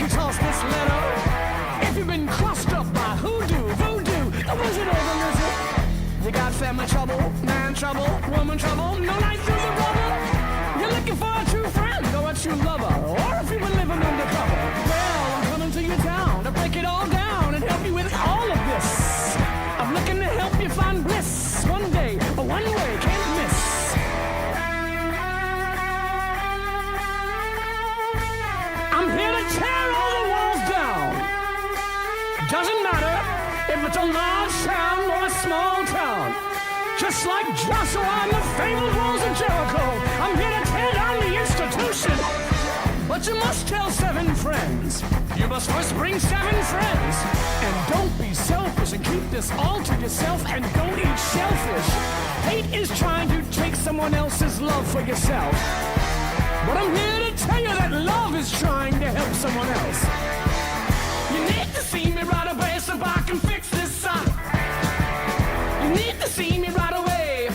you toss this letter. If you've been crossed up by hoodoo, voodoo, the wizard or the lizard, you got family trouble, man trouble, woman trouble, no night through the rubber. You're looking for a true friend or a true lover, or if you've been living undercover. Well, I'm coming to your town to break it all down and help you with all of this. I'm looking to help you find bliss. One day, one way, can't miss. I'm here to tear all the walls down. Doesn't matter if it's a large town or a small town. Just like Joshua and the fabled walls of Jericho, I'm here to tear down the institution. But you must tell 7 friends. You must first bring 7 friends. And don't be selfish and keep this all to yourself, and don't eat shellfish. Hate is trying to take someone else's love for yourself. But I'm here to tell you that love is trying to help someone else. You need to see me right away so I can fix this up. You need to see me right away.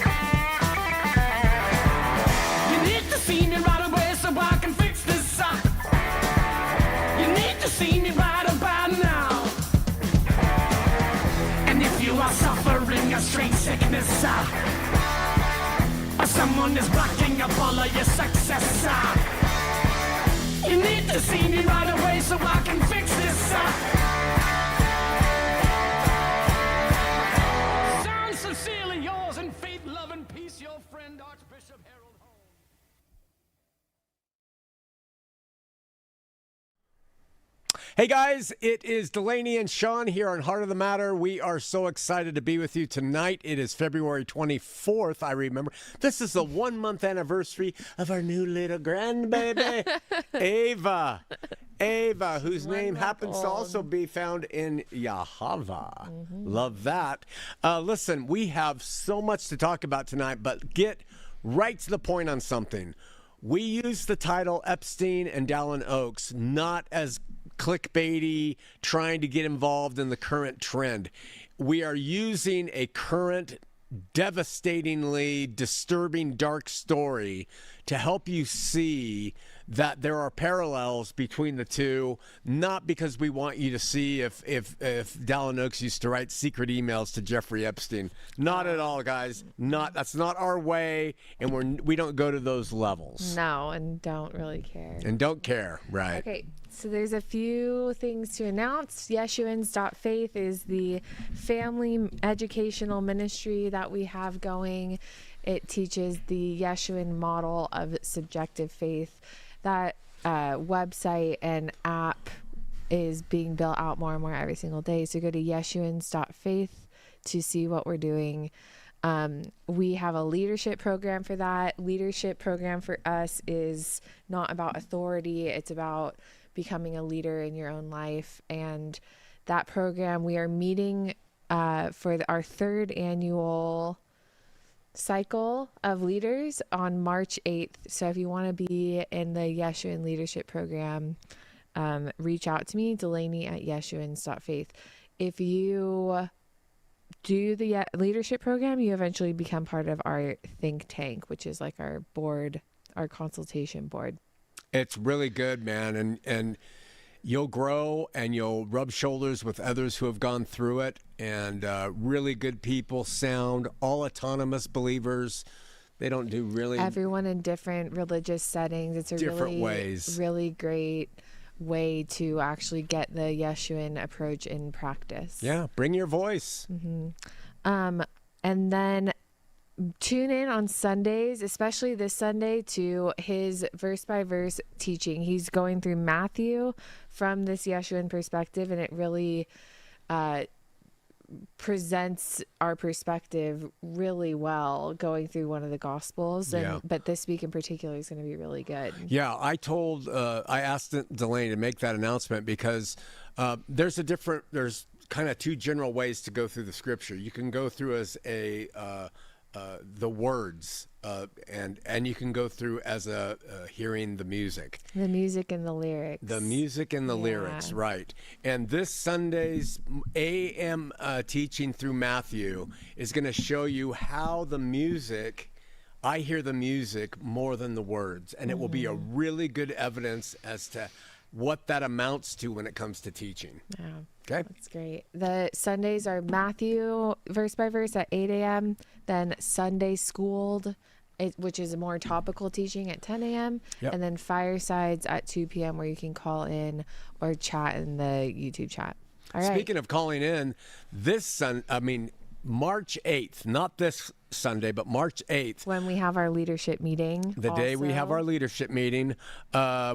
You need to see me right away so I can fix this up. You need to see me right about now. And if you are suffering a strange sickness, or someone is blocking up all of your success, you need to see me right away so I can fix this. Sound sincerely yours in faith, love, and peace, your friend Archbishop Harold Holmes. Hey guys, it is Delaney and Shawn here on Heart of the Matter. We are so excited to be with you tonight. It is February 24th, I remember. This is the 1-month anniversary of our new little grandbaby, Ava. Ava, whose name happens to also be found in Yahava. Love that. Listen, we have so much to talk about tonight, but get right to the point on something. We use the title Epstein and Dallin Oaks not as clickbaity, trying to get involved in the current trend. We are using a current, devastatingly disturbing, dark story to help you see that there are parallels between the two, not because we want you to see if Dallin Oaks used to write secret emails to Jeffrey Epstein. Not at all, guys. That's not our way, and we don't go to those levels. No, and don't really care. And don't care, right. Okay, so there's a few things to announce. Yeshuans.faith is the family educational ministry that we have going. It teaches the Yeshuan model of subjective faith. That website and app is being built out more and more every single day. So go to Yeshuans.faith to see what we're doing. We have a leadership program for that. Leadership program for us is not about authority. It's about becoming a leader in your own life. And that program, we are meeting for our 3rd annual cycle of leaders on March 8th. So if you want to be in the Yeshuan leadership program, reach out to me, Delaney at Yeshuans.faith. If you do the leadership program, you eventually become part of our think tank, which is like our board, our consultation board. It's really good, man. And you'll grow and you'll rub shoulders with others who have gone through it, and really good people, sound, all autonomous believers. They don't do really... Everyone in different religious settings. It's a really great way to actually get the Yeshuan approach in practice. Yeah, bring your voice. And then tune in on Sundays, especially this Sunday, to his verse-by-verse teaching. He's going through Matthew from this Yeshuan perspective, and it really presents our perspective really well going through one of the Gospels. But this week in particular is going to be really good. Yeah, I asked Delaney to make that announcement because there's kind of 2 general ways to go through the scripture. You can go through as the words, and you can go through as hearing the music. The music and the lyrics. The music and the lyrics, right. And this Sunday's AM teaching through Matthew is going to show you how the music, I hear the music more than the words. And it will be a really good evidence as to what that amounts to when it comes to teaching. Yeah. Okay. That's great. The Sundays are Matthew verse by verse at 8 a.m., then Sunday Schooled, which is a more topical teaching at 10 a.m., Yep. and then Firesides at 2 p.m. where you can call in or chat in the YouTube chat. All right. Speaking of calling in, March 8th, not this Sunday, but March 8th. When we have our leadership meeting. The day we have our leadership meeting,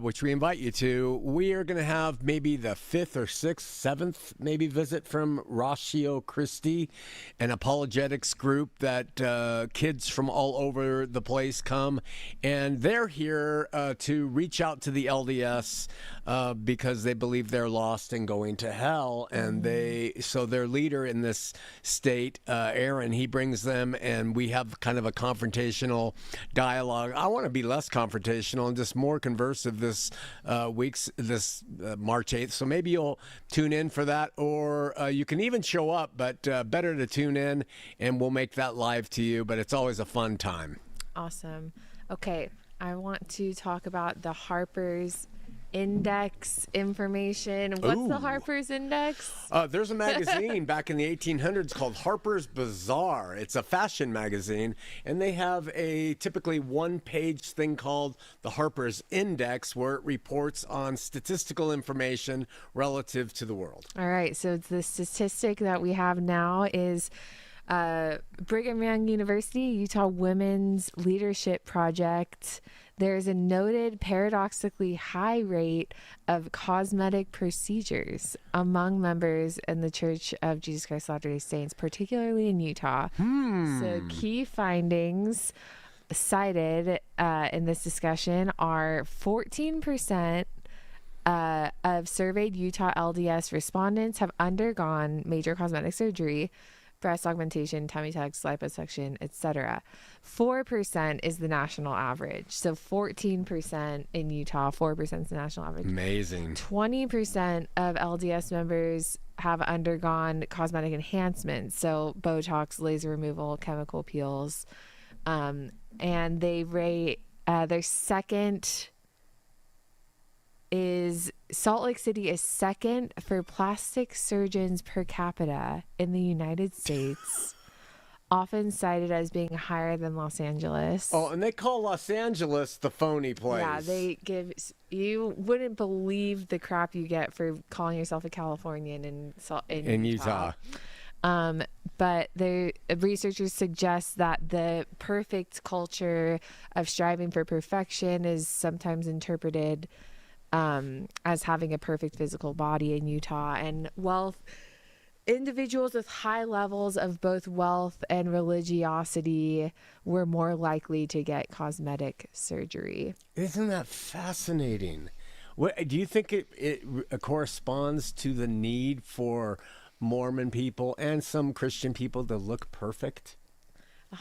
which we invite you to, we are going to have maybe the 5th or 6th, 7th maybe visit from Ratio Christi, an apologetics group that kids from all over the place come. And they're here to reach out to the LDS because they believe they're lost and going to hell. And so their leader in this state, Aaron, he brings them, and we have kind of a confrontational dialogue. I want to be less confrontational and just more conversive this March 8th. So maybe you'll tune in for that, or you can even show up, but better to tune in, and we'll make that live to you. But it's always a fun time. Awesome. Okay, I want to talk about the Harper's Index information. What's the Harper's Index? There's a magazine back in the 1800s called Harper's Bazaar. It's a fashion magazine, and they have a typically one-page thing called the Harper's Index, where it reports on statistical information relative to the world. All right, so the statistic that we have now is Brigham Young University, Utah Women's Leadership Project. There's a noted paradoxically high rate of cosmetic procedures among members in the Church of Jesus Christ of Latter-day Saints, particularly in Utah. So key findings cited in this discussion are 14% of surveyed Utah LDS respondents have undergone major cosmetic surgery, breast augmentation, tummy tucks, liposuction, etc. 4% is the national average. So 14% in Utah, 4% is the national average. Amazing. 20% of LDS members have undergone cosmetic enhancements, so Botox, laser removal, chemical peels, and they rate their second is Salt Lake City is second for plastic surgeons per capita in the United States, often cited as being higher than Los Angeles. Oh, and they call Los Angeles the phony place. Yeah, they give, you wouldn't believe the crap you get for calling yourself a Californian in Utah. But the researchers suggest that the perfect culture of striving for perfection is sometimes interpreted as having a perfect physical body in Utah, and individuals with high levels of both wealth and religiosity were more likely to get cosmetic surgery. Isn't that fascinating? What, do you think it corresponds to the need for Mormon people and some Christian people to look perfect?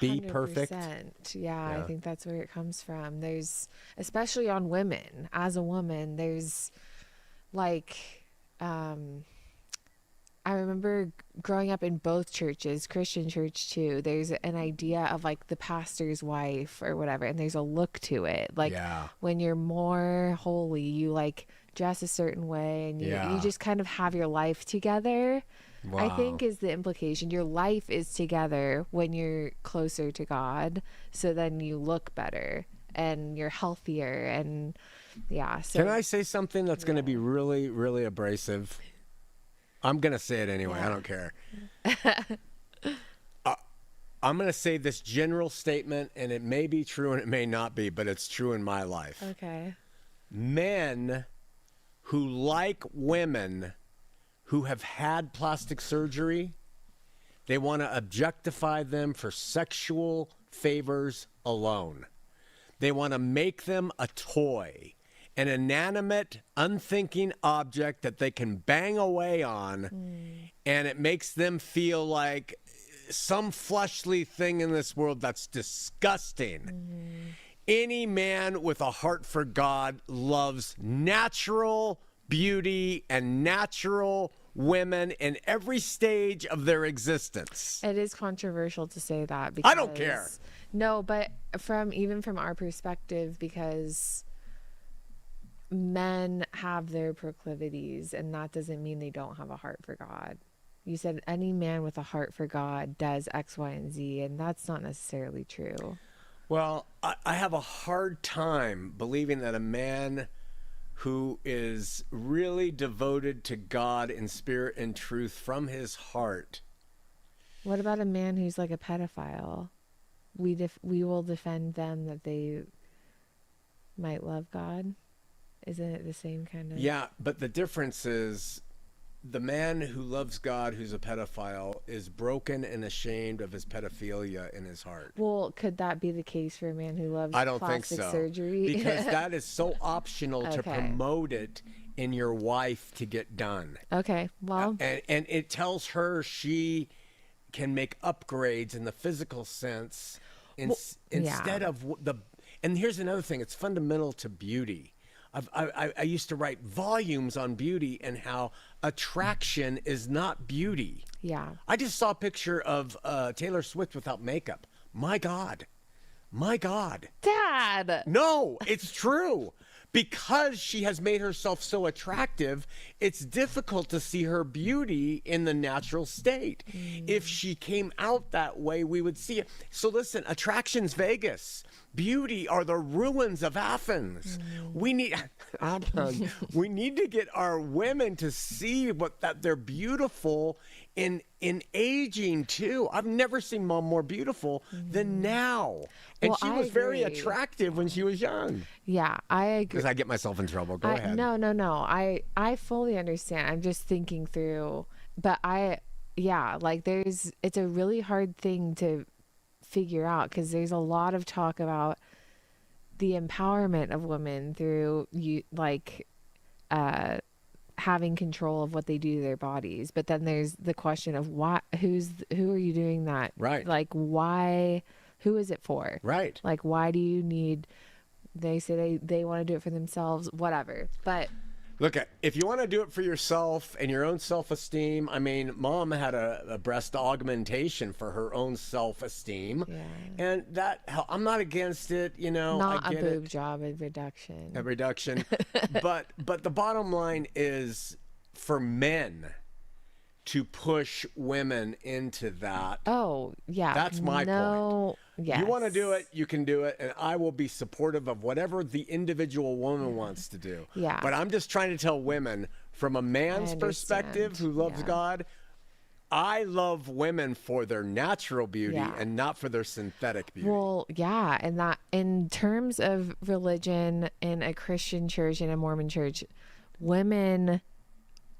Be perfect? 100%. Yeah, I think that's where it comes from. There's, especially on women, as a woman, there's like, I remember growing up in both churches, Christian church too, there's an idea of like the pastor's wife or whatever, and there's a look to it. Like when you're more holy, you like dress a certain way, and you just kind of have your life together. Wow. I think is the implication. Your life is together when you're closer to God, so then you look better and you're healthier, and so can I say something that's going to be really, really abrasive? I'm going to say it anyway. I don't care. I'm going to say this general statement, and it may be true and it may not be, but it's true in my life. Okay. Men who like women who have had plastic surgery, they want to objectify them for sexual favors alone. They want to make them a toy, an inanimate, unthinking object that they can bang away on, and it makes them feel like some fleshly thing in this world that's disgusting. Any man with a heart for God loves natural beauty and natural women in every stage of their existence. It is controversial to say that because I don't care. No, but from our perspective, because men have their proclivities, and that doesn't mean they don't have a heart for God. You said any man with a heart for God does X, Y, and Z, and that's not necessarily true. Well, I have a hard time believing that a man who is really devoted to God in spirit and truth from his heart. What about a man who's like a pedophile? We will defend them that they might love God. Isn't it the same kind of? Yeah, but the difference is the man who loves God, who's a pedophile, is broken and ashamed of his pedophilia in his heart. Well, could that be the case for a man who loves I don't think plastic so. surgery? Because that is so optional to Okay. promote it in your wife to get done. Okay, well, And it tells her she can make upgrades in the physical sense instead of the. And here's another thing: it's fundamental to beauty. I used to write volumes on beauty and how attraction is not beauty. yeah. I just saw a picture of Taylor Swift without makeup. My God. My God. Dad! No, it's true. Because she has made herself so attractive, it's difficult to see her beauty in the natural state. If she came out that way, we would see it. So listen, attraction's Vegas. Beauty are the ruins of Athens. We need we need to get our women to see that they're beautiful in aging too. I've never seen mom more beautiful than now. And Well, she I was very agree. attractive when she was young. Yeah, I agree. Because I get myself in trouble. Go ahead. No. I fully understand. I'm just thinking through, but it's a really hard thing to figure out because there's a lot of talk about the empowerment of women through having control of what they do to their bodies. But then there's the question of who are you doing that? Right. Like why, who is it for? Right. Like why do you need, they say they want to do it for themselves, whatever. But Look, if you want to do it for yourself and your own self-esteem, I mean, mom had a breast augmentation for her own self-esteem. Yeah. And I'm not against it, not I a get boob it. job, a reduction. A reduction. but the bottom line is for men to push women into that. Oh, yeah. That's my point. Yes. You want to do it, you can do it, and I will be supportive of whatever the individual woman wants to do. Yeah. But I'm just trying to tell women from a man's perspective who loves God, I love women for their natural beauty and not for their synthetic beauty. Well, yeah, and that in terms of religion in a Christian church and a Mormon church, women,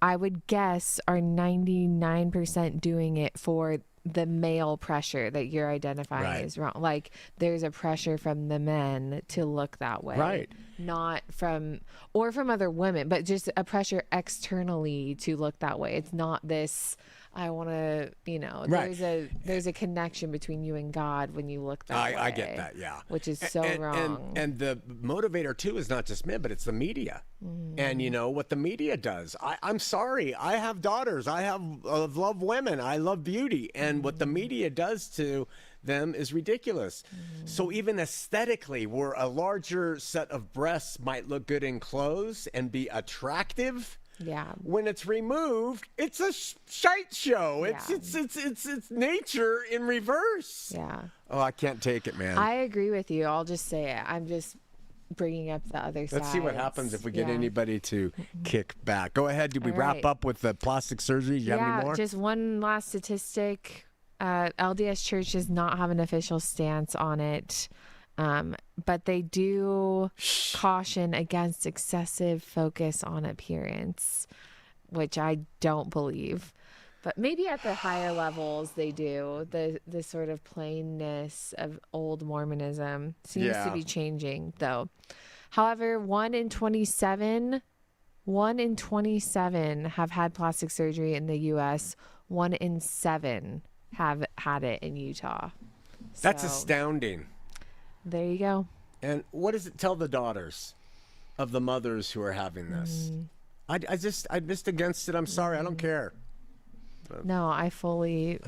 I would guess, are 99% doing it for the male pressure that you're identifying as wrong. Like there's a pressure from the men to look that way. Right. Not from other women, but just a pressure externally to look that way. It's not this, I want to, there's a connection between you and God when you look that way. I get that, yeah. Which is so wrong. And the motivator, too, is not just men, but it's the media. And you know what the media does. I'm sorry. I have daughters. I love women. I love beauty. And what the media does to them is ridiculous. So even aesthetically, where a larger set of breasts might look good in clothes and be attractive, yeah. when it's removed, it's a shite show. Yeah. It's nature in reverse. Yeah. Oh, I can't take it, man. I agree with you. I'll just say it. I'm just bringing up the other side. Let's see what happens if we get anybody to kick back. Go ahead. Did we wrap up with the plastic surgery? Do you have any more? Just one last statistic. LDS Church does not have an official stance on it. But they do caution against excessive focus on appearance, which I don't believe. But maybe at the higher levels they do. The sort of plainness of old Mormonism seems to be changing, though. However, 1 in 27 have had plastic surgery in the U.S. 1 in 7 have had it in Utah. That's So, astounding. there you go. And what does it tell the daughters of the mothers who are having this? I'm just against it. I'm sorry. I don't care. No, I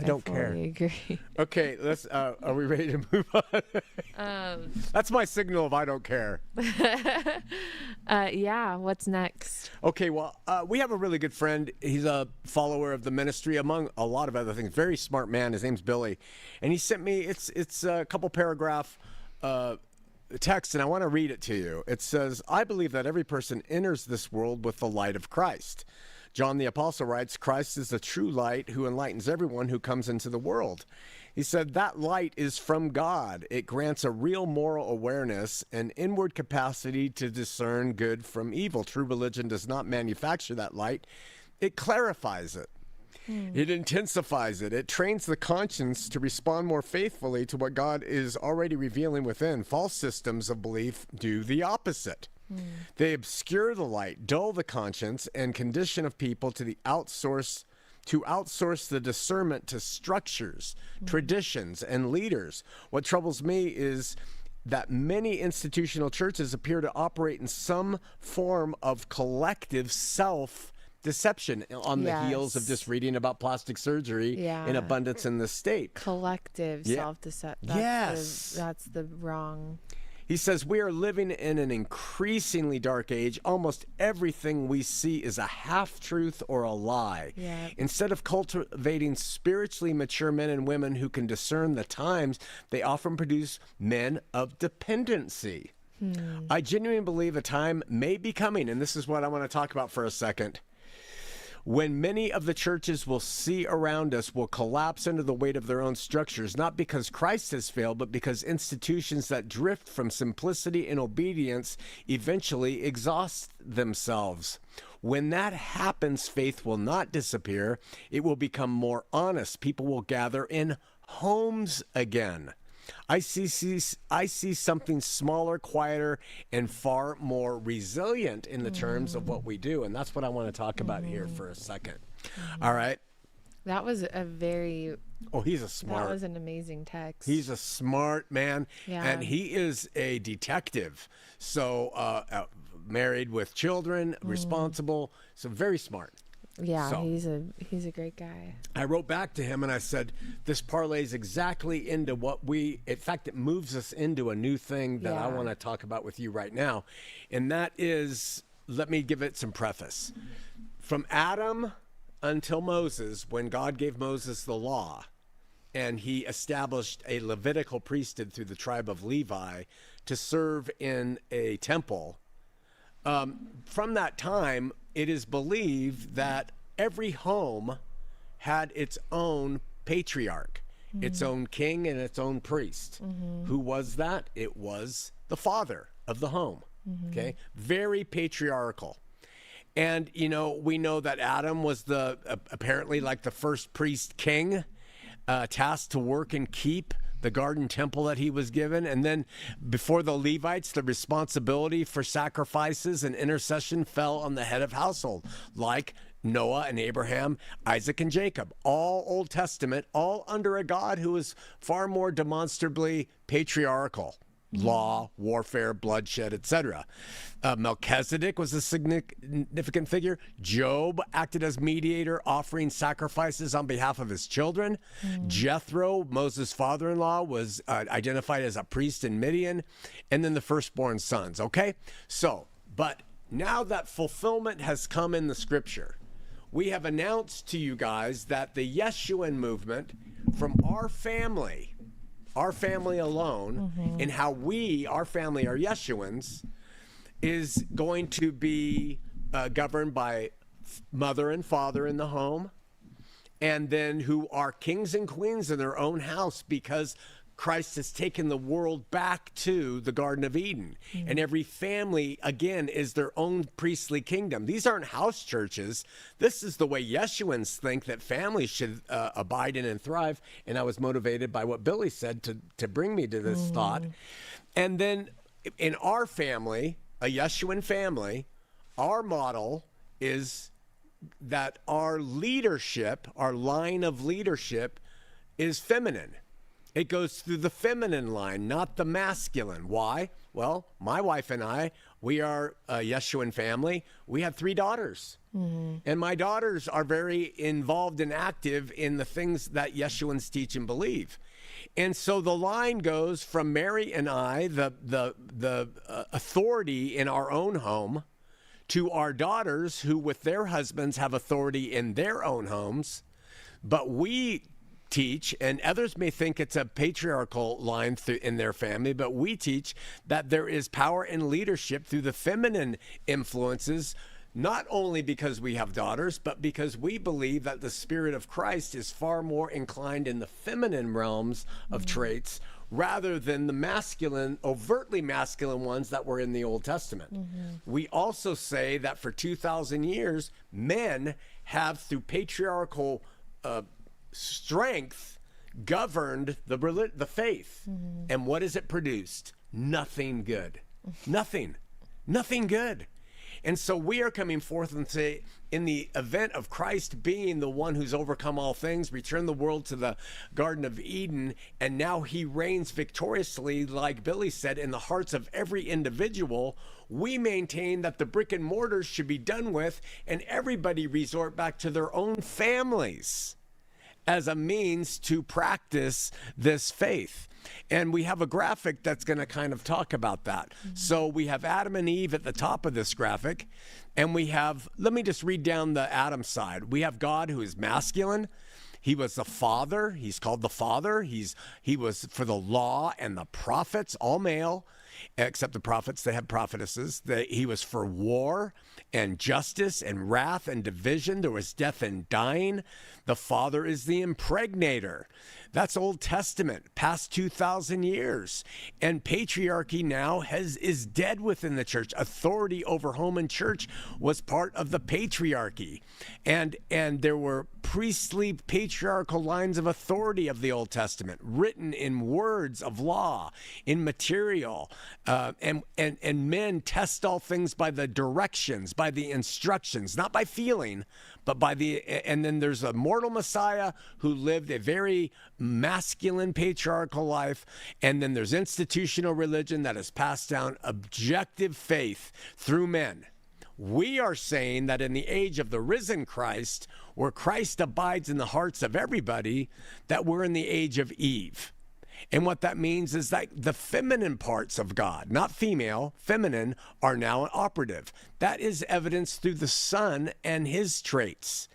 don't care. agree. Okay, let's. Are we ready to move on? That's my signal of I don't care. Yeah. What's next? Okay, well, we have a really good friend. He's a follower of the ministry, among a lot of other things. Very smart man. His name's Billy, and he sent me. It's a couple paragraph text, and I want to read it to you. It says, "I believe that every person enters this world with the light of Christ." John the Apostle writes, "Christ is the true light who enlightens everyone who comes into the world." He said that light is from God. It grants a real moral awareness, an inward capacity to discern good from evil. True religion does not manufacture that light. It clarifies it. It intensifies it. It trains the conscience to respond more faithfully to what God is already revealing within. False systems of belief do the opposite. They obscure the light, dull the conscience, and condition of people to outsource the discernment to structures, traditions, and leaders. What troubles me is that many institutional churches appear to operate in some form of collective self-deception on the heels of just reading about plastic surgery in abundance in the state. Collective self-deception. That's the wrong. He says, we are living in an increasingly dark age. Almost everything we see is a half-truth or a lie. Yeah. Instead of cultivating spiritually mature men and women who can discern the times, they often produce men of dependency. I genuinely believe a time may be coming, and this is what I want to talk about for a second, when many of the churches we'll see around us will collapse under the weight of their own structures, not because Christ has failed, but because institutions that drift from simplicity and obedience eventually exhaust themselves. When that happens, faith will not disappear. It will become more honest. People will gather in homes again. I see something smaller, quieter, and far more resilient in the terms of what we do. And that's what I want to talk about here for a second. All right. That was a very... Oh, he's a smart... That was an amazing text. He's a smart man. Yeah. And he is a detective. So married with children, responsible. So very smart. Yeah, So- he's a great guy. I wrote back to him and I said, this parlays exactly into what in fact, it moves us into a new thing that I Yeah. want to talk about with you right now. And that is, let me give it some preface. From Adam until Moses, when God gave Moses the law and he established a Levitical priesthood through the tribe of Levi to serve in a temple, from that time, it is believed that every home had its own patriarch, its own king, and its own priest. Who was that? It was the father of the home. Okay, very patriarchal. And we know that Adam was apparently like the first priest king, tasked to work and keep the garden temple that he was given. And then before the Levites, the responsibility for sacrifices and intercession fell on the head of household, like Noah and Abraham, Isaac and Jacob, all Old Testament, all under a God who was far more demonstrably patriarchal. Law, warfare, bloodshed, etc. Melchizedek was a significant figure. Job acted as mediator, offering sacrifices on behalf of his children. Jethro, Moses' father-in-law, was identified as a priest in Midian. And then the firstborn sons, okay? So, but now that fulfillment has come in the scripture, we have announced to you guys that the Yeshuan movement from our family alone, and how our family are Yeshuans, is going to be governed by mother and father in the home, and then who are kings and queens in their own house, because Christ has taken the world back to the Garden of Eden. And every family, again, is their own priestly kingdom. These aren't house churches. This is the way Yeshuans think that families should abide in and thrive. And I was motivated by what Billy said to bring me to this thought. And then in our family, a Yeshuan family, our model is that our leadership, our line of leadership, is feminine. It goes through the feminine line, not the masculine. Why? Well, my wife and I, We are a Yeshuan family. We have 3 daughters. And my daughters are very involved and active in the things that Yeshuans teach and believe. And so the line goes from Mary and I, the authority in our own home, to our daughters who with their husbands have authority in their own homes. But we teach, and others may think it's a patriarchal line in their family, but we teach that there is power and leadership through the feminine influences, not only because we have daughters, but because we believe that the Spirit of Christ is far more inclined in the feminine realms of traits rather than the masculine, overtly masculine ones that were in the Old Testament. We also say that for 2,000 years, men have, through patriarchal strength, governed the faith. And what has it produced? Nothing good. Nothing good. And so we are coming forth and say, in the event of Christ being the one who's overcome all things, returned the world to the Garden of Eden, and now he reigns victoriously, like Billy said, in the hearts of every individual, we maintain that the brick and mortars should be done with, and everybody resort back to their own families as a means to practice this faith. And we have a graphic that's going to kind of talk about that. So we have Adam and Eve at the top of this graphic. And we have, let me just read down the Adam side. We have God, who is masculine. He was the father. He's called the father. He was for the law and the prophets, all male, except the prophets, they have prophetesses. He was for war and justice and wrath and division. There was death and dying. The father is the impregnator. That's Old Testament, past 2,000 years. And patriarchy now is dead within the church. Authority over home and church was part of the patriarchy. And there were priestly patriarchal lines of authority of the Old Testament, written in words of law, in material. And men test all things by the directions, by the instructions, not by feeling, but by and then there's a mortal Messiah who lived a very masculine patriarchal life. And then there's institutional religion that has passed down objective faith through men. We are saying that in the age of the risen Christ, where Christ abides in the hearts of everybody, that we're in the age of Eve. And what that means is that the feminine parts of God, not female, feminine, are now operative. That is evidenced through the Son and his traits.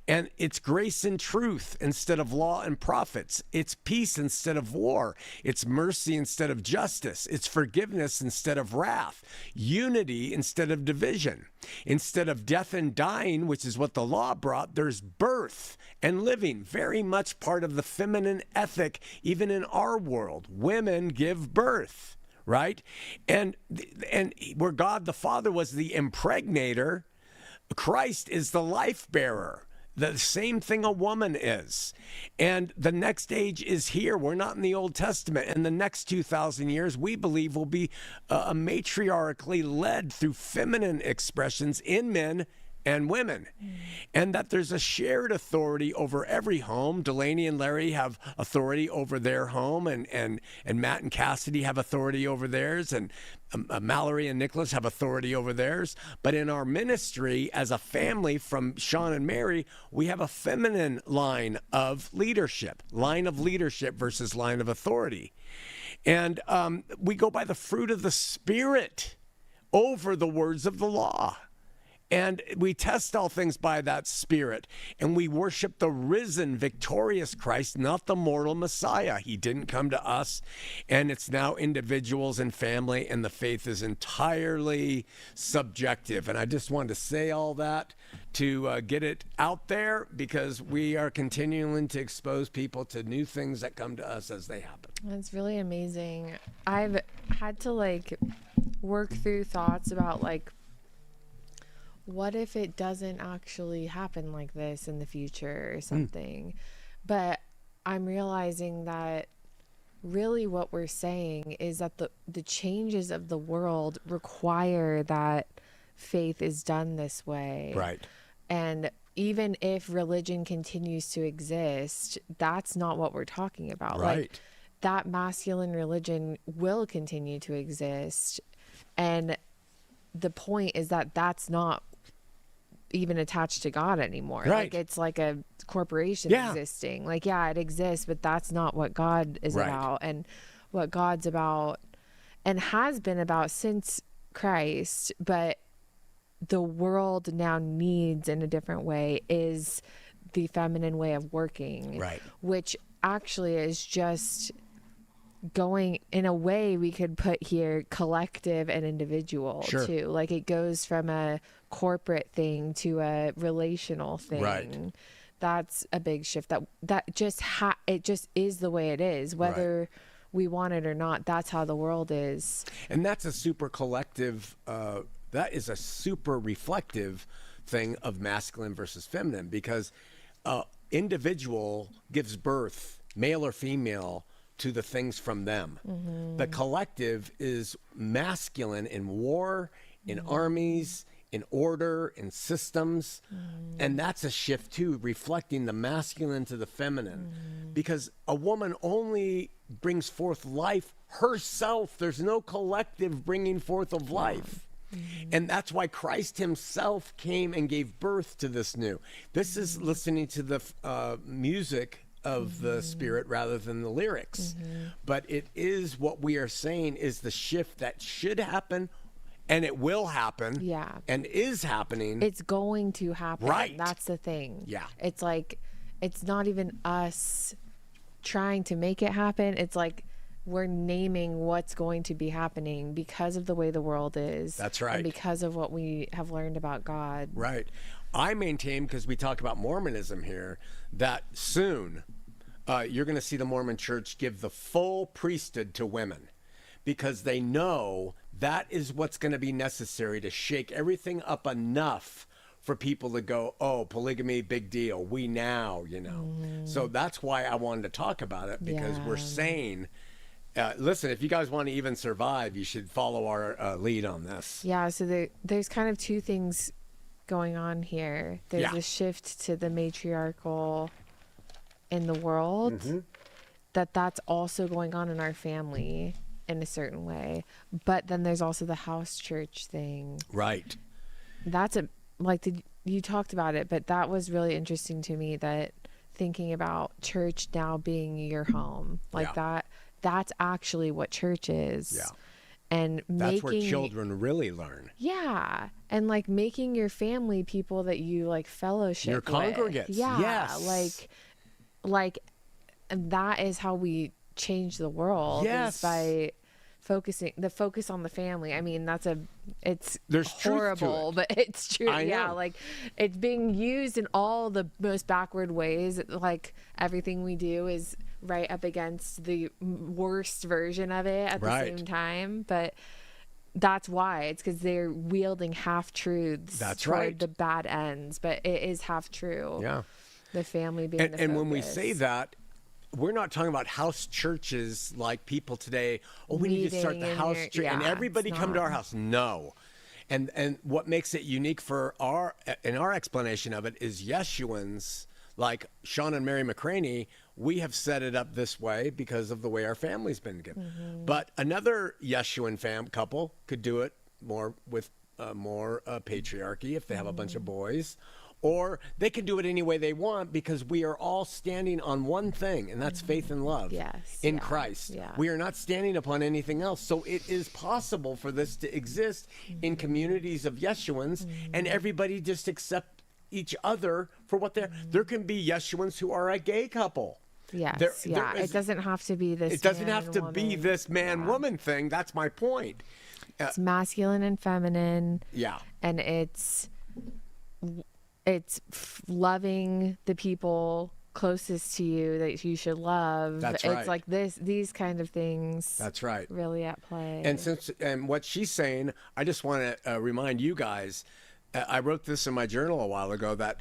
And it's grace and truth instead of law and prophets. It's peace instead of war. It's mercy instead of justice. It's forgiveness instead of wrath. Unity instead of division. Instead of death and dying, which is what the law brought, there's birth and living. Very much part of the feminine ethic, even in our world. Women give birth, right? And where God the Father was the impregnator, Christ is the life bearer. The same thing a woman is. And the next age is here. We're not in the Old Testament. And the next 2,000 years, we believe, will be matriarchally led through feminine expressions in men and women. And that there's a shared authority over every home. Delaney and Larry have authority over their home, and Matt and Cassidy have authority over theirs, and Mallory and Nicholas have authority over theirs. But in our ministry as a family from Shawn and Mary, we have a feminine line of leadership versus line of authority. And we go by the fruit of the Spirit over the words of the law. And we test all things by that Spirit. And we worship the risen, victorious Christ, not the mortal Messiah. He didn't come to us. And it's now individuals and family, and the faith is entirely subjective. And I just wanted to say all that to get it out there, because we are continuing to expose people to new things that come to us as they happen. That's really amazing. I've had to work through thoughts about what if it doesn't actually happen like this in the future or something? But I'm realizing that really what we're saying is that the changes of the world require that faith is done this way. Right. And even if religion continues to exist, that's not what we're talking about. Right. That masculine religion will continue to exist. And the point is that that's not even attached to God anymore. Right. Like it's like a corporation existing. Like, yeah, it exists, but that's not what God is about. And what God's about and has been about since Christ, but the world now needs in a different way is the feminine way of working. Right. Which actually is just going, in a way we could put here, collective and individual too. Like it goes from a corporate thing to a relational thing. Right. That's a big shift. That just it just is the way it is, whether we want it or not. That's how the world is. And that's a super collective. That is a super reflective thing of masculine versus feminine, because individual gives birth, male or female, to the things from them. The collective is masculine in war, in armies, in order, in systems. And that's a shift too, reflecting the masculine to the feminine. Because a woman only brings forth life herself. There's no collective bringing forth of life. And that's why Christ himself came and gave birth to this new. This is listening to the music of the Spirit rather than the lyrics. But it is what we are saying is the shift that should happen, and it will happen. Yeah. And is happening. It's going to happen. Right. That's the thing. Yeah. It's like, it's not even us trying to make it happen. It's like we're naming what's going to be happening because of the way the world is. That's right. And because of what we have learned about God. Right. I maintain, because we talk about Mormonism here, that soon you're going to see the Mormon church give the full priesthood to women, because they know that is what's going to be necessary to shake everything up enough for people to go, oh, polygamy, big deal. We now, So that's why I wanted to talk about it, because we're saying, listen, if you guys want to even survive, you should follow our lead on this. Yeah, so there's kind of two things going on here. There's a shift to the matriarchal in the world, that's also going on in our family in a certain way. But then there's also the house church thing. Right. That's you talked about it, but that was really interesting to me, that thinking about church now being your home, that's actually what church is. Yeah. And that's where children really learn. Yeah. And like making your family people that you like fellowship your congregates. Yeah. Yes. Like that is how we change the world. Yes. Is by focus on the family. I mean, there's horrible, but it's true. I know. Yeah. Like it's being used in all the most backward ways. Like everything we do is right up against the worst version of it at the same time. But that's why. It's because they're wielding half-truths toward the bad ends. But it is half-true. Yeah. The family being the focus. And when we say that, we're not talking about house churches like people today. Oh, we need to start the house church and everybody come to our house. No. And what makes it unique for our explanation of it is Yeshuans, like Shawn and Mary McCraney, we have set it up this way because of the way our family's been given. But another Yeshuan couple could do it more with more patriarchy if they have a bunch of boys. Or they can do it any way they want, because we are all standing on one thing, and that's faith and love in Christ. Yeah. We are not standing upon anything else. So it is possible for this to exist in communities of Yeshuans, and everybody just accept each other for what they're. There can be Yeshuans who are a gay couple. Yes, it doesn't have to be this. It doesn't have to be this man-woman thing. That's my point. It's masculine and feminine. Yeah, and it's loving the people closest to you that you should love. That's right. It's like these kind of things. That's right. Really at play. And what she's saying, I just want to remind you guys. I wrote this in my journal a while ago, that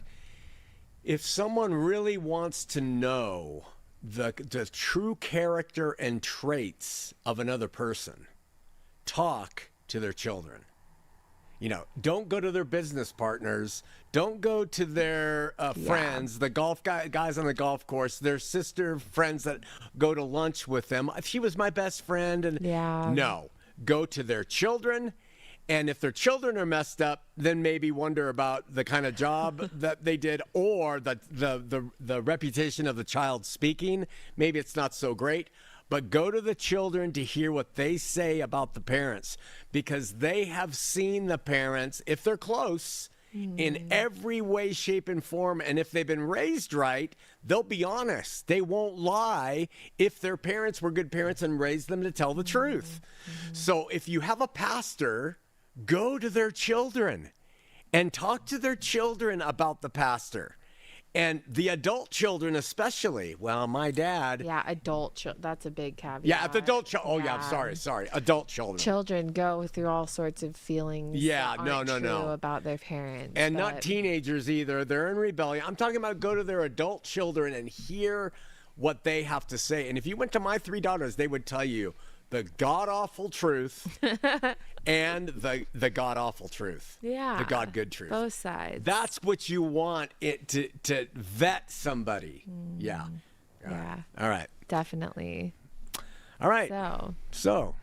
if someone really wants to know the true character and traits of another person, talk to their children. Don't go to their business partners. Don't go to their friends, the golf guys on the golf course, their sister friends that go to lunch with them. She was my best friend. No, go to their children And if their children are messed up, then maybe wonder about the kind of job that they did, or the reputation of the child speaking. Maybe it's not so great. But go to the children to hear what they say about the parents, because they have seen the parents, if they're close, in every way, shape, and form. And if they've been raised right, they'll be honest. They won't lie if their parents were good parents and raised them to tell the truth. So if you have a pastor, go to their children and talk to their children about the pastor. And the adult children especially. Well, my dad. Yeah, that's a big caveat. Yeah, the adult children. Oh, yeah, I'm sorry. Adult children. Children go through all sorts of feelings. Yeah, that no. aren't true about their parents. And not teenagers either. They're in rebellion. I'm talking about go to their adult children and hear what they have to say. And if you went to my 3 daughters, they would tell you the god-awful truth and the god-awful truth. Yeah. The God-good truth. Both sides. That's what you want it to vet somebody. Yeah. Yeah. All right. Definitely. All right. So.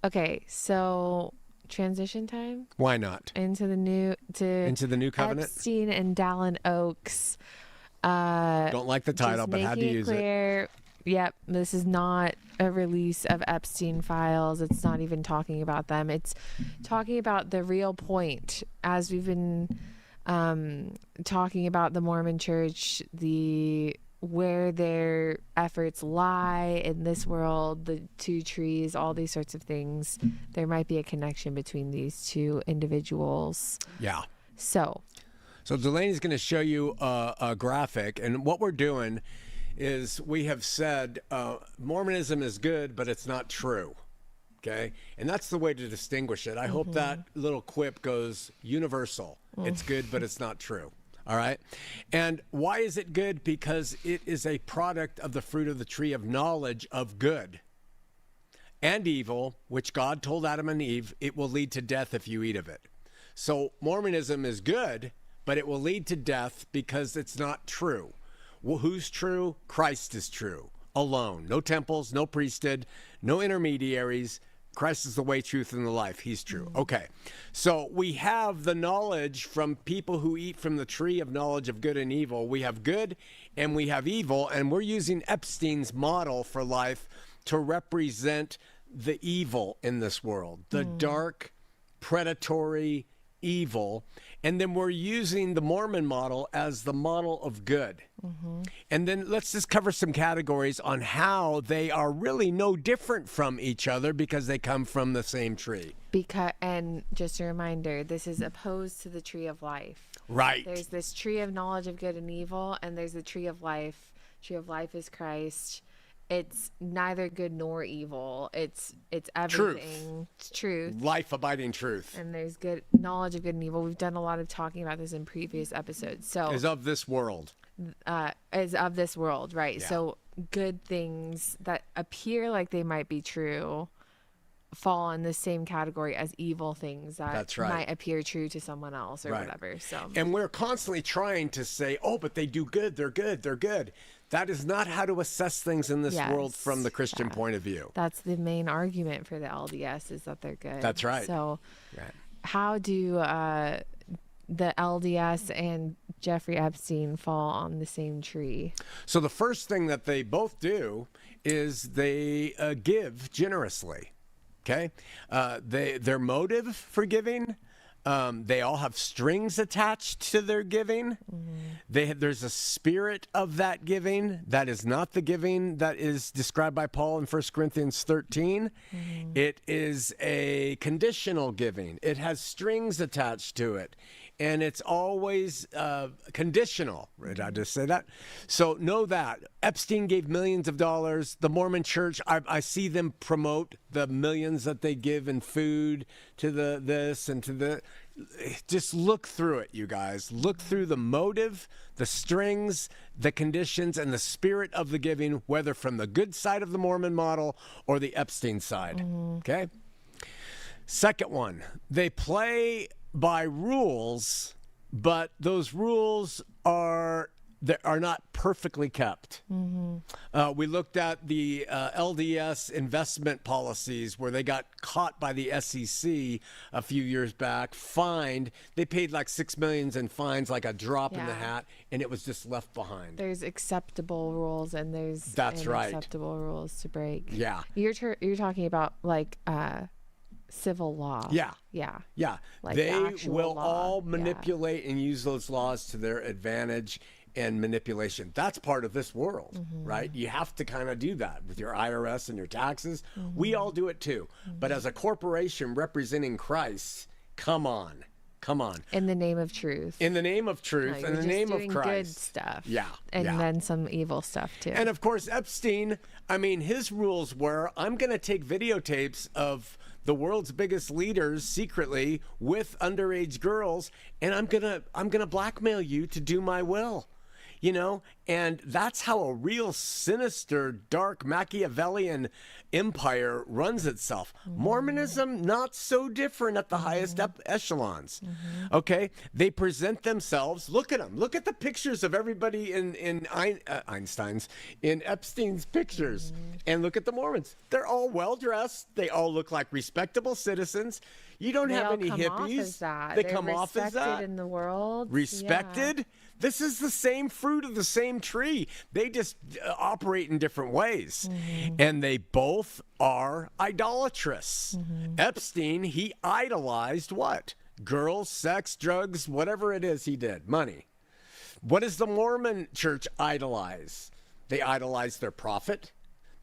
Okay, so transition time? Why not? Into the new covenant? Epstein and Dallin Oaks. Don't like the title, but had to use it. Yep, this is not a release of Epstein files. It's not even talking about them. It's talking about the real point. As we've been talking about the Mormon Church, where their efforts lie in this world, the 2 trees, all these sorts of things. There might be a connection between these 2 individuals. Yeah. So Delaney's going to show you a graphic, and what we're doing is we have said Mormonism is good, but it's not true. Okay? And that's the way to distinguish it. I hope that little quip goes universal. It's good, but it's not true. All right? And why is it good? Because it is a product of the fruit of the tree of knowledge of good and evil, which God told Adam and Eve, it will lead to death if you eat of it. So Mormonism is good, but it will lead to death because it's not true. Well, who's true? Christ is true. Alone. No temples, no priesthood, no intermediaries. Christ is the way, truth, and the life. He's true. Okay. So we have the knowledge from people who eat from the tree of knowledge of good and evil. We have good and we have evil, and we're using Epstein's model for life to represent the evil in this world, the dark, predatory evil. And then we're using the Mormon model as the model of good. And then let's just cover some categories on how they are really no different from each other because they come from the same tree. And just a reminder, this is opposed to the tree of life. Right. There's this tree of knowledge of good and evil, and there's the tree of life. Tree of life is Christ. It's neither good nor evil. It's everything. It's truth. Life abiding truth. And there's good knowledge of good and evil. We've done a lot of talking about this in previous episodes. So is of this world. Is of this world, right? Yeah. So good things that appear like they might be true fall in the same category as evil things that might appear true to someone else or whatever. So, and we're constantly trying to say, oh, but they do good. They're good. They're good. That is not how to assess things in this world from the Christian point of view. That's the main argument for the LDS, is that they're good. That's right. So how do the LDS and Jeffrey Epstein fall on the same tree? So the first thing that they both do is they give generously. Okay? Their motive for giving, they all have strings attached to their giving. There's a spirit of that giving. That is not the giving that is described by Paul in 1 Corinthians 13. It is a conditional giving. It has strings attached to it. And it's always conditional. Did I just say that? So know that. Epstein gave millions of dollars. The Mormon Church, I see them promote the millions that they give in food to this and to the... Just look through it, you guys. Look through the motive, the strings, the conditions, and the spirit of the giving, whether from the good side of the Mormon model or the Epstein side. Okay? Second one, they play by rules, but those rules are that are not perfectly kept. We looked at the LDS investment policies where they got caught by the SEC a few years back, fined. They paid like $6 million in fines, like a drop in the hat, and it was just left behind. There's acceptable rules and there's unacceptable rules to break. Yeah. You're talking about like civil law. Yeah. Like they actual will law. all manipulate and use those laws to their advantage and manipulation. That's part of this world, right? You have to kind of do that with your IRS and your taxes. We all do it too. But as a corporation representing Christ, come on. In the name of truth. In the name of truth, in the name of Christ. Good stuff. Yeah. And then some evil stuff too. And of course, Epstein, I mean, his rules were, I'm going to take videotapes of the world's biggest leaders secretly with underage girls, and I'm gonna blackmail you to do my will. You know, and that's how a real sinister, dark, Machiavellian empire runs itself. Mormonism, not so different at the highest echelons. Okay, they present themselves. Look at them. Look at the pictures of everybody in Einstein's, in Epstein's pictures, and look at the Mormons. They're all well dressed. They all look like respectable citizens. You don't have any hippies. They come off as that. Respected in the world. Respected. Yeah. This is the same fruit of the same tree. They just operate in different ways. And they both are idolatrous. Epstein, he idolized what? Girls, sex, drugs, whatever it is he did. Money. What does the Mormon church idolize? They idolize their prophet.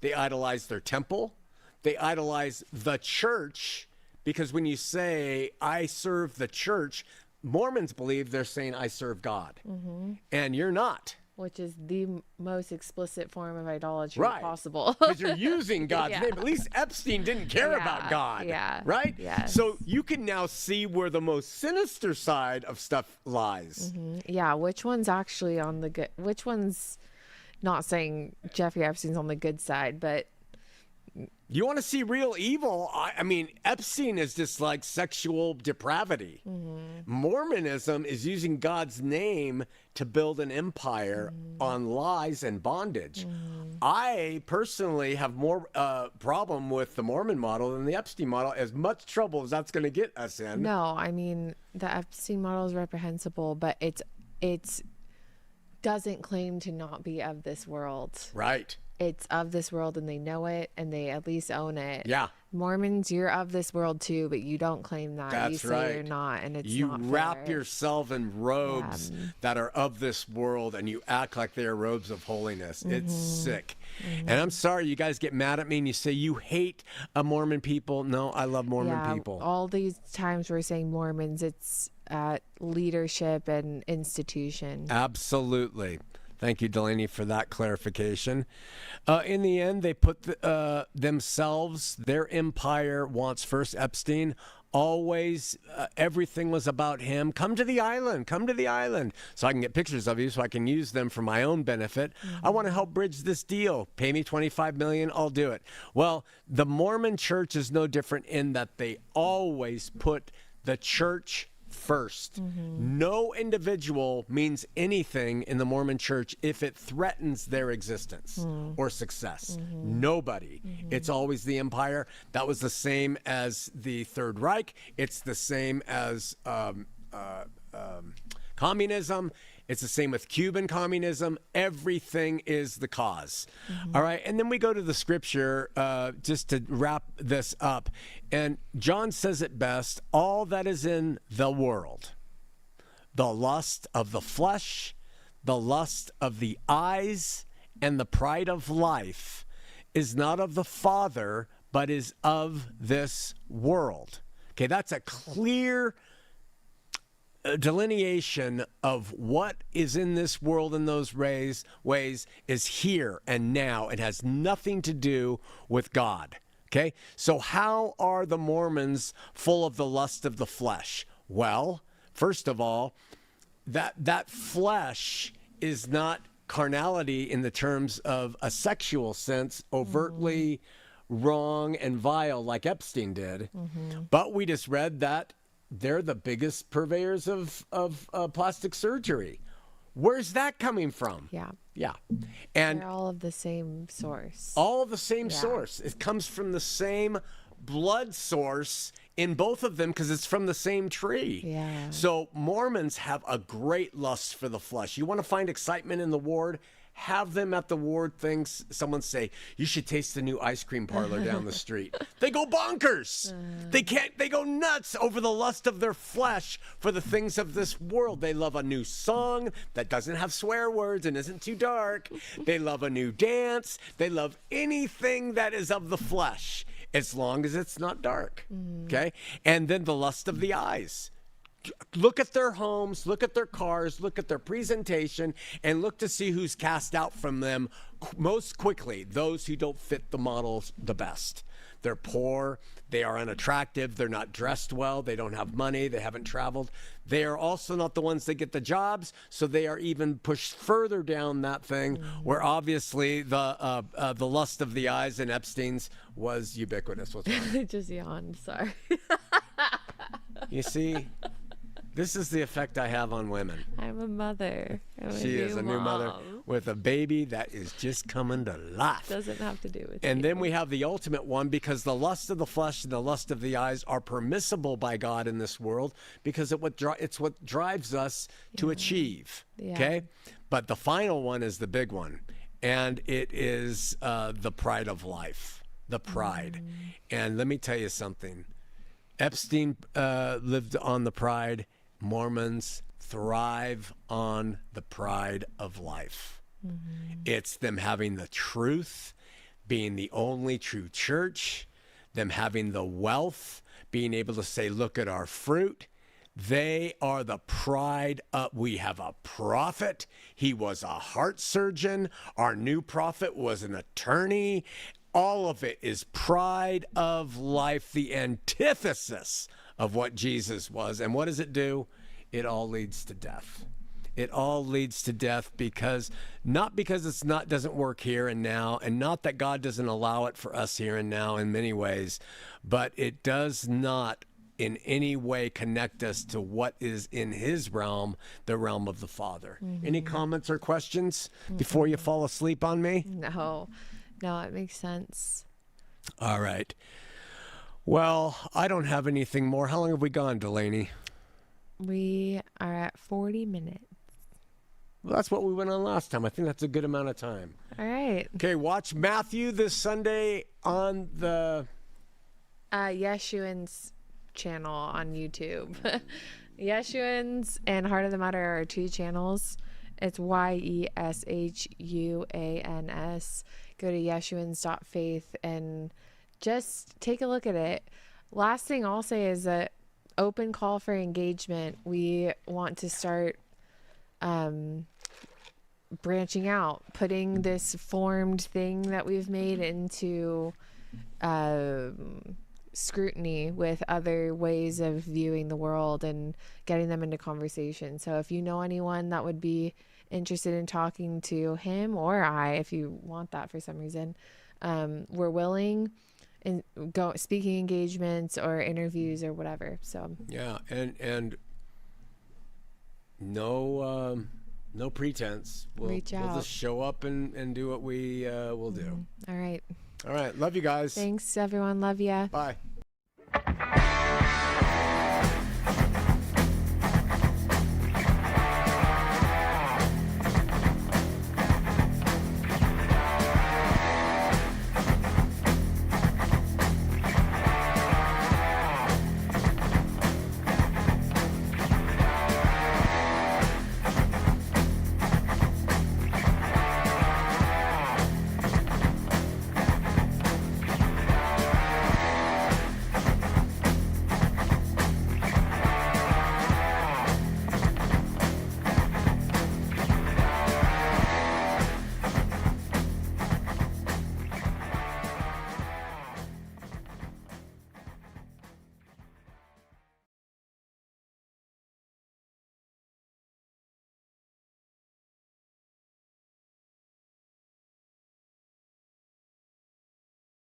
They idolize their temple. They idolize the church, because when you say, I serve the church, Mormons believe they're saying, I serve God. And you're not. Which is the most explicit form of idolatry possible. Because you're using God's name. At least Epstein didn't care about God. Right? Yes. So you can now see where the most sinister side of stuff lies. Yeah. Which one's actually on the good? Which one's not saying Jeffrey Epstein's on the good side, but. You want to see real evil? I mean, Epstein is just like sexual depravity. Mormonism is using God's name to build an empire on lies and bondage. I personally have more problem with the Mormon model than the Epstein model, as much trouble as that's going to get us in. No, I mean, the Epstein model is reprehensible, but it's doesn't claim to not be of this world. Right. It's of this world and they know it and they at least own it. Yeah. Mormons, you're of this world too, but you don't claim that. That's you say right. You're not, and it's you not fair. wrap yourself in robes that are of this world and you act like they are robes of holiness. It's sick. And I'm sorry you guys get mad at me and you say you hate Mormon people. No, I love Mormon people. All these times we're saying Mormons, it's leadership and institution. Absolutely. Thank you, Delaney, for that clarification. In the end, they put themselves, their empire wants first. Epstein, always, everything was about him. Come to the island, so I can get pictures of you so I can use them for my own benefit. I want to help bridge this deal. Pay me $25 million, I'll do it. Well, the Mormon church is no different in that they always put the church first. No individual means anything in the Mormon church if it threatens their existence or success. Nobody. It's always the empire. That was the same as the Third Reich. It's the same as communism. It's the same with Cuban communism. Everything is the cause. All right. And then we go to the scripture just to wrap this up. And John says it best, all that is in the world, the lust of the flesh, the lust of the eyes, and the pride of life is not of the Father, but is of this world. Okay, that's a clear delineation of what is in this world in those ways is here and now. It has nothing to do with God. Okay, so how are the Mormons full of the lust of the flesh? Well, first of all, that flesh is not carnality in the terms of a sexual sense, overtly wrong and vile like Epstein did. But we just read that they're the biggest purveyors of plastic surgery. Where's that coming from? Yeah. Yeah. And They're all of the same source. all of the same Yeah. source. It comes from the same blood source in both of them because it's from the same tree. Yeah. So Mormons have a great lust for the flesh. You want to find excitement in the ward? Have them at the ward things. Someone say, you should taste the new ice cream parlor down the street. They go bonkers. They go nuts over the lust of their flesh for the things of this world. They love a new song that doesn't have swear words and isn't too dark. They love a new dance. They love anything that is of the flesh, as long as it's not dark. Okay? And then the lust of the eyes. Look at their homes, look at their cars, look at their presentation, and look to see who's cast out from them most quickly. Those who don't fit the models the best. They're poor, they are unattractive, they're not dressed well, they don't have money, they haven't traveled. They are also not the ones that get the jobs, so they are even pushed further down that thing, where obviously the lust of the eyes in Epstein's was ubiquitous. What's wrong? I just yawned. Sorry. You see? This is the effect I have on women. I'm a mother. She is a new mother with a baby that is just coming to life. Doesn't have to do with And you. then we have the ultimate one, because the lust of the flesh and the lust of the eyes are permissible by God in this world, because it's what drives us to achieve. Yeah. Okay? But the final one is the big one, and it is the pride of life, the pride. And let me tell you something. Epstein lived on the pride. Mormons thrive on the pride of life. It's them having the truth, being the only true church, them having the wealth, being able to say, look at our fruit. They are the pride of, we have a prophet. He was a heart surgeon. Our new prophet was an attorney. All of it is pride of life, the antithesis of what Jesus was. And what does it do? It all leads to death. It all leads to death, because not because it's not doesn't work here and now, and not that God doesn't allow it for us here and now in many ways, but it does not in any way connect us to what is in his realm, the realm of the Father. Any comments or questions before you fall asleep on me? No, it makes sense. All right. Well, I don't have anything more. How long have we gone, Delaney? We are at 40 minutes. Well, that's what we went on last time. I think that's a good amount of time. All right. Okay, watch Matthew this Sunday on the Yeshuan's channel on YouTube. Yeshuans and Heart of the Matter are two channels. It's YESHUANS. Go to Yeshuans.faith and just take a look at it. Last thing I'll say is that open call for engagement. We want to start branching out, putting this formed thing that we've made into scrutiny with other ways of viewing the world and getting them into conversation. So if you know anyone that would be interested in talking to him or I, if you want that for some reason, we're willing, and go speaking engagements or interviews or whatever. So yeah, and no pretense. Reach out. We'll just show up and do what we will do. All right. All right, love you guys. Thanks everyone. Love ya. Bye.